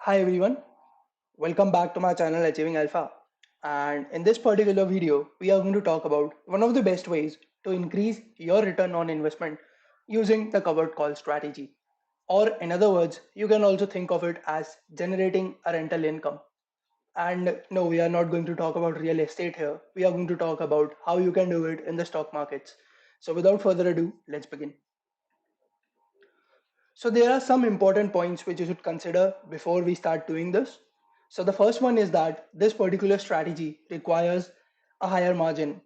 Hi everyone, welcome back to my channel Achieving Alpha. And in this particular video, we are going to talk about one of the best ways to increase your return on investment using the covered call strategy. Or in other words, you can also think of it as generating a rental income. And no, we are not going to talk about real estate here. We are going to talk about how you can do it in the stock markets. So without further ado, let's begin. So there are some important points which you should consider before we start doing this. So the first one is that this particular strategy requires a higher margin,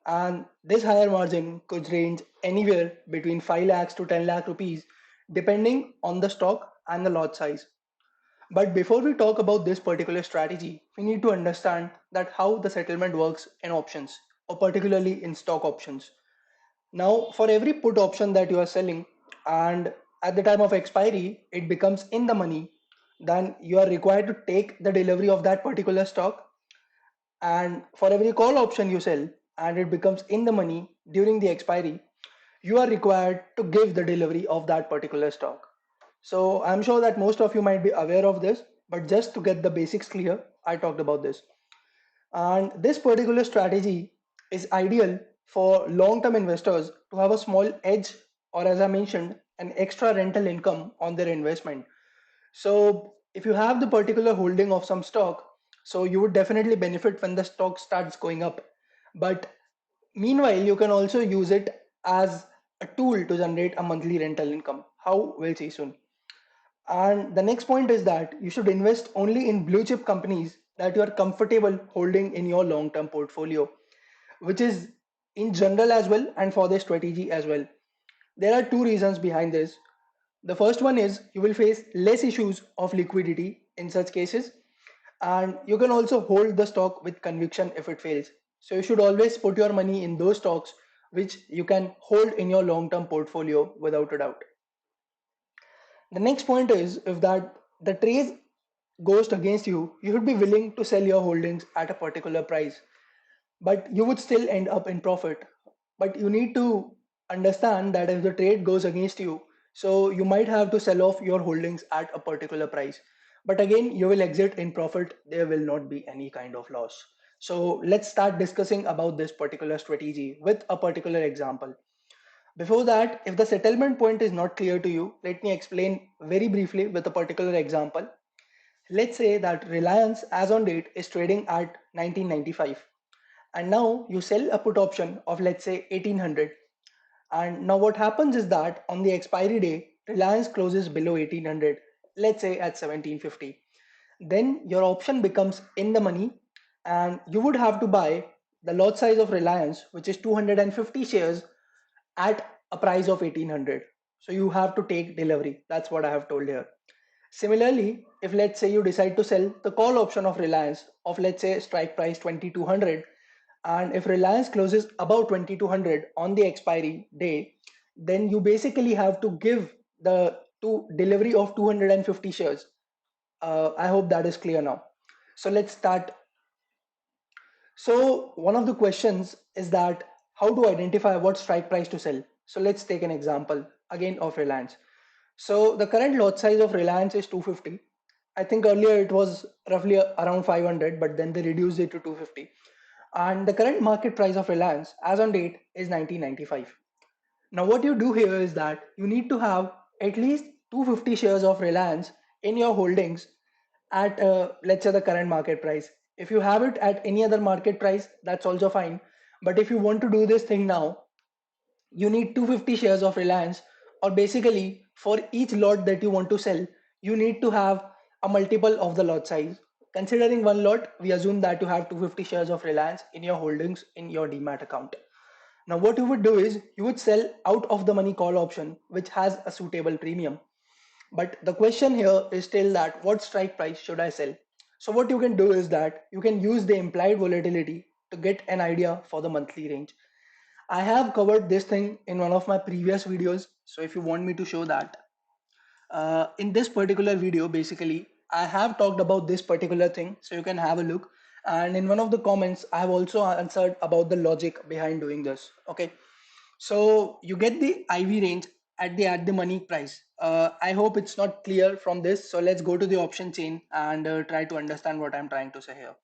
and this higher margin could range anywhere between 5 lakhs to 10 lakh rupees depending on the stock and the lot size. But before we talk about this particular strategy, we need to understand that how the settlement works in options, or particularly in stock options. Now, for every put option that you are selling, and at the time of expiry, it becomes in the money, then you are required to take the delivery of that particular stock. And for every call option you sell, and it becomes in the money during the expiry, you are required to give the delivery of that particular stock. So I'm sure that most of you might be aware of this, but just to get the basics clear, I talked about this. And this particular strategy is ideal for long-term investors to have a small edge, or as I mentioned, an extra rental income on their investment. So if you have the particular holding of some stock, so you would definitely benefit when the stock starts going up. But meanwhile, you can also use it as a tool to generate a monthly rental income. How? We'll see soon. And the next point is that you should invest only in blue chip companies that you are comfortable holding in your long term portfolio, which is in general as well and for the strategy as well. There are two reasons behind this. The first one is you will face less issues of liquidity in such cases, and you can also hold the stock with conviction if it fails. So you should always put your money in those stocks which you can hold in your long term portfolio without a doubt. The next point is if that the trade goes against you, you should be willing to sell your holdings at a particular price, but you would still end up in profit. But you need to understand that if the trade goes against you, so you might have to sell off your holdings at a particular price. But again, you will exit in profit. There will not be any kind of loss. So let's start discussing about this particular strategy with a particular example. Before that, if the settlement point is not clear to you, let me explain very briefly with a particular example. Let's say that Reliance as on date is trading at 1995, and now you sell a put option of, let's say, 1800. And now what happens is that on the expiry day, Reliance closes below 1800, let's say at 1750. Then your option becomes in the money, and you would have to buy the lot size of Reliance, which is 250 shares at a price of 1800. So you have to take delivery. That's what I have told here. Similarly, if let's say you decide to sell the call option of Reliance of, let's say, strike price 2200, and if Reliance closes above 2200 on the expiry day, then you basically have to give the delivery of 250 shares. I hope that is clear now. So let's start. So one of the questions is that how to identify what strike price to sell. So let's take an example again of Reliance. So the current lot size of Reliance is 250. I think earlier it was roughly around 500, but then they reduced it to 250. And the current market price of Reliance as on date is 1995. Now what you do here is that you need to have at least 250 shares of Reliance in your holdings at let's say the current market price. If you have it at any other market price, that's also fine. But if you want to do this thing now, you need 250 shares of Reliance, or basically for each lot that you want to sell, you need to have a multiple of the lot size. Considering one lot, we assume that you have 250 shares of Reliance in your holdings in your demat account. Now what you would do is you would sell out of the money call option, which has a suitable premium. But the question here is still that what strike price should I sell? So what you can do is that you can use the implied volatility to get an idea for the monthly range. I have covered this thing in one of my previous videos. So if you want me to show that, in this particular video, basically, I have talked about this particular thing. So you can have a look. And in one of the comments, I have also answered about the logic behind doing this. Okay. So you get the IV range at the money price. I hope it's not clear from this. So let's go to the option chain and try to understand what I'm trying to say here.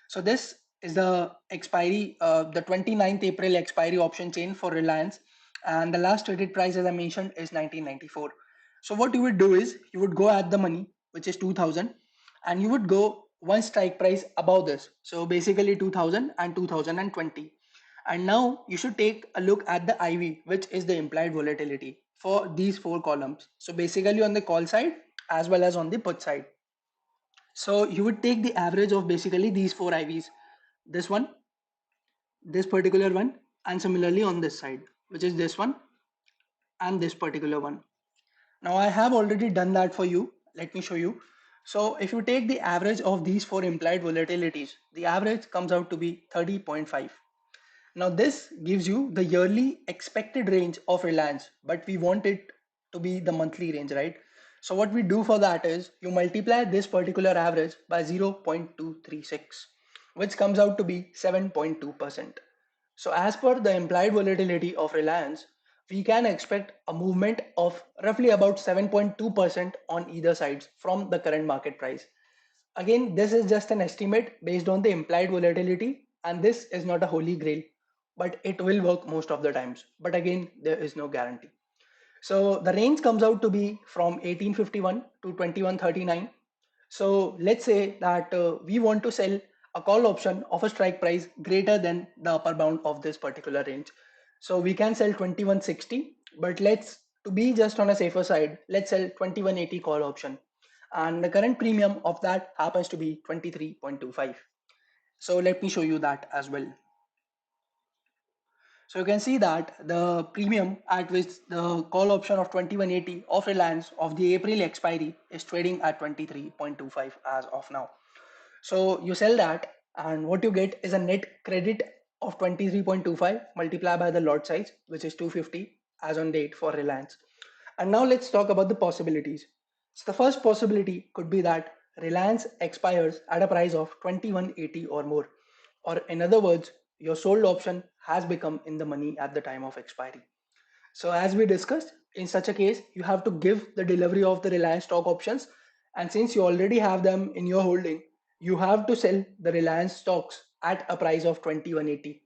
So this is the expiry, the 29th April expiry option chain for Reliance, and the last traded price, as I mentioned, is 1994. So what you would do is you would go at the money, which is 2000, and you would go one strike price above this. So basically 2000 and 2020. And now you should take a look at the IV, which is the implied volatility for these four columns. So basically on the call side as well as on the put side. So you would take the average of basically these four IVs, this one, this particular one, and similarly on this side, which is this one and this particular one. Now I have already done that for you. Let me show you. So if you take the average of these four implied volatilities, the average comes out to be 30.5. Now this gives you the yearly expected range of Reliance, but we want it to be the monthly range, right? So what we do for that is you multiply this particular average by 0.236, which comes out to be 7.2%. So as per the implied volatility of Reliance, we can expect a movement of roughly about 7.2% on either sides from the current market price. Again, this is just an estimate based on the implied volatility, and this is not a holy grail, but it will work most of the times. But again, there is no guarantee. So the range comes out to be from 1851 to 2139. So let's say that we want to sell a call option of a strike price greater than the upper bound of this particular range. So we can sell 2160, but let's to be just on a safer side, let's sell 2180 call option. And the current premium of that happens to be 23.25. So let me show you that as well. So you can see that the premium at which the call option of 2180 of Reliance of the April expiry is trading at 23.25 as of now. So you sell that, and what you get is a net credit of 23.25 multiplied by the lot size, which is 250 as on date for Reliance. And now let's talk about the possibilities. So the first possibility could be that Reliance expires at a price of 2180 or more. Or in other words, your sold option has become in the money at the time of expiry. So as we discussed, in such a case, you have to give the delivery of the Reliance stock options. And since you already have them in your holding, you have to sell the Reliance stocks at a price of 2180.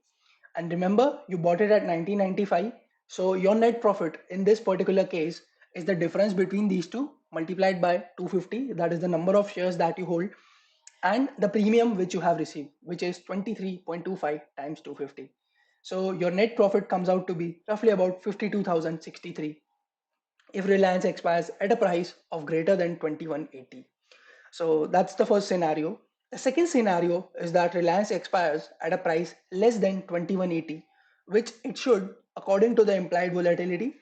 And remember, you bought it at 1995. So your net profit in this particular case is the difference between these two multiplied by 250. That is the number of shares that you hold, and the premium which you have received, which is 23.25 times 250. So your net profit comes out to be roughly about 52,063 if Reliance expires at a price of greater than 2180. So that's the first scenario. The second scenario is that Reliance expires at a price less than 2180, which it should according to the implied volatility.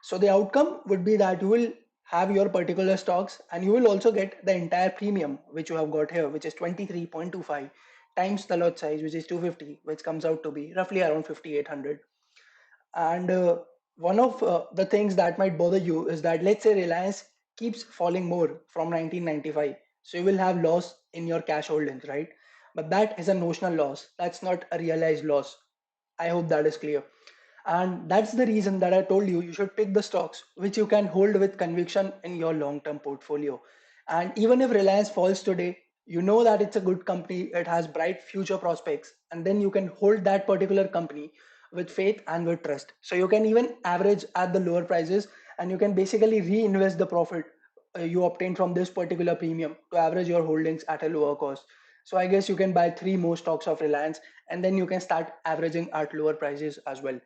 So the outcome would be that you will have your particular stocks, and you will also get the entire premium which you have got here, which is 23.25 times the lot size, which is 250, which comes out to be roughly around 5800. And one of the things that might bother you is that let's say Reliance keeps falling more from 1995. So you will have loss in your cash holdings, right? But that is a notional loss. That's not a realized loss. I hope that is clear. And that's the reason that I told you you should pick the stocks which you can hold with conviction in your long term portfolio. And even if Reliance falls today, you know that it's a good company, it has bright future prospects, and then you can hold that particular company with faith and with trust. So you can even average at the lower prices, and you can basically reinvest the profit you obtain from this particular premium to average your holdings at a lower cost. So I guess you can buy three more stocks of Reliance, and then you can start averaging at lower prices as well.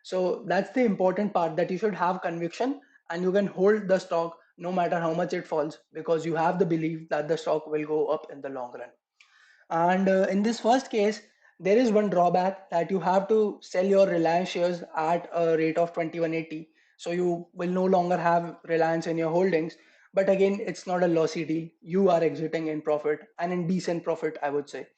So that's the important part, that you should have conviction and you can hold the stock no matter how much it falls, because you have the belief that the stock will go up in the long run. And in this first case, there is one drawback, that you have to sell your Reliance shares at a rate of 2180. So you will no longer have Reliance in your holdings. But again, it's not a lossy deal. You are exiting in profit, and in decent profit, I would say.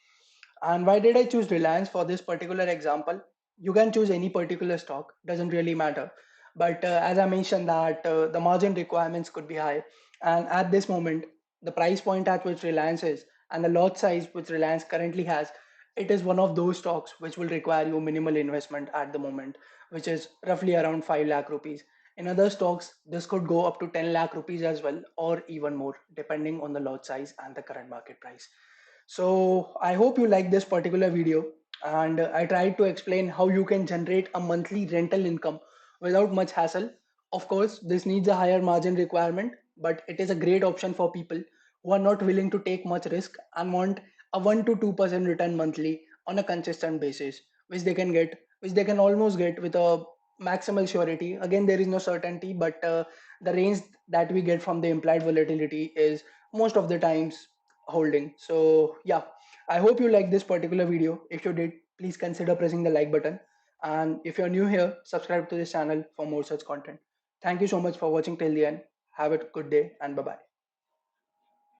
And why did I choose Reliance for this particular example? You can choose any particular stock, doesn't really matter. But as I mentioned that the margin requirements could be high. And at this moment, the price point at which Reliance is and the lot size which Reliance currently has, it is one of those stocks which will require you minimal investment at the moment, which is roughly around 5 lakh rupees. In other stocks, this could go up to 10 lakh rupees as well, or even more, depending on the lot size and the current market price. So I hope you like this particular video, and I tried to explain how you can generate a monthly rental income without much hassle. Of course, this needs a higher margin requirement, but it is a great option for people who are not willing to take much risk and want a 1 to 2% return monthly on a consistent basis, which they can almost get with a maximal surety. Again, there is no certainty, but the range that we get from the implied volatility is most of the times holding. So yeah, I hope you like this particular video. If you did, please consider pressing the like button, and if you're new here, subscribe to this channel for more such content. Thank you so much for watching till the end. Have a good day, and bye bye.